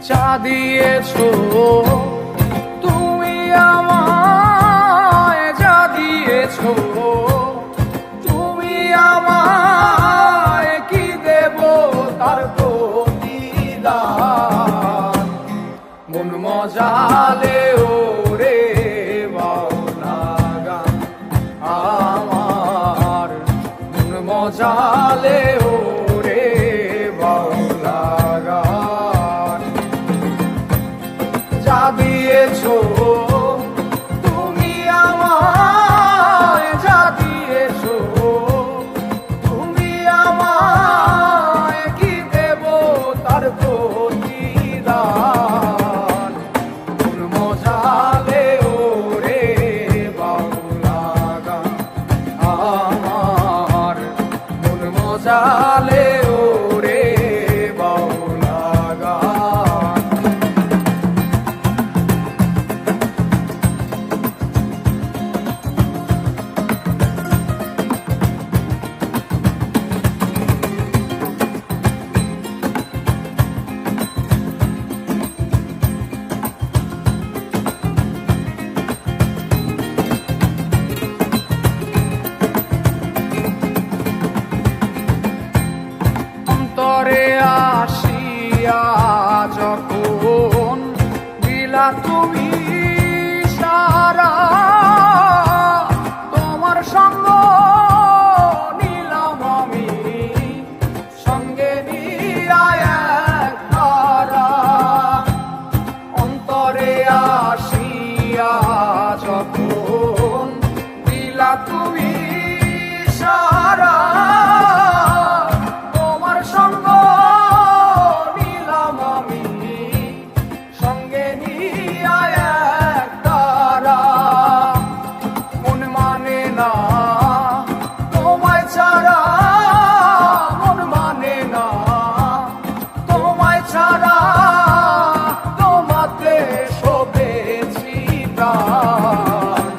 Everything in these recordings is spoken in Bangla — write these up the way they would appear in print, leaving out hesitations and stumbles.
চা দিয়েছো তুমি আমায়, যা দিয়েছো তুমি আমায়, কি দেব তার প্রতিদান। মন মজালে ওরে বাউলা গান আমার, মন মজালে ওরে বাউলা গান। যা দিয়েছো তুমি আমায়, যা দিয়েছো তুমি আমায়, কি দেব তার প্রতিদান। মন মজালে ওরে বাউলা গান আমার, মন মজালে ওরে বাউলা গান। অন্তরে আসিয়া যখন দিলা তুমি সারা, তোমার সঙ্গ নিলাম আমি, সঙ্গে নিয়া এক ধারা। অন্তরে আসিয়া যখন দিলা তুমি সারা, সঙ্গ নিলাম আমি, সঙ্গে নিয়া এক তারা। মন মানে না তোমায় ছাড়া, মন মানে না তোমায় ছাড়া, তোমাতে শোভেছি প্রাণ।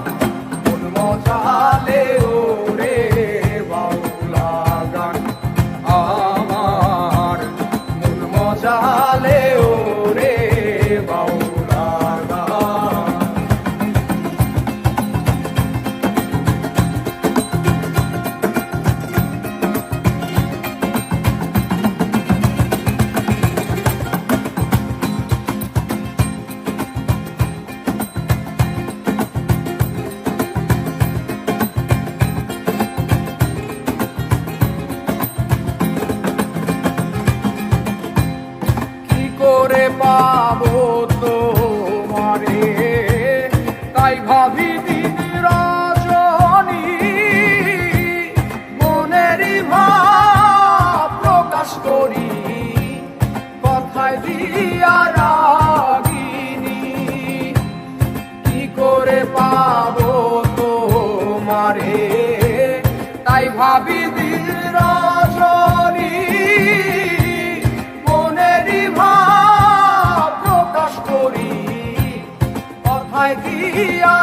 মন মজালে ওরে বাউলা গান আমার, মন মজালে ওরে বাউলা গান। করে পাবো তোমারে, তাই ভাবি দিন রজনী, মনেরই ভাব প্রকাশ করি কথায় দিয়া রাগিনী। কি করে পাবো তোমারে, তাই ভাবি দিন রজনী, দিয়া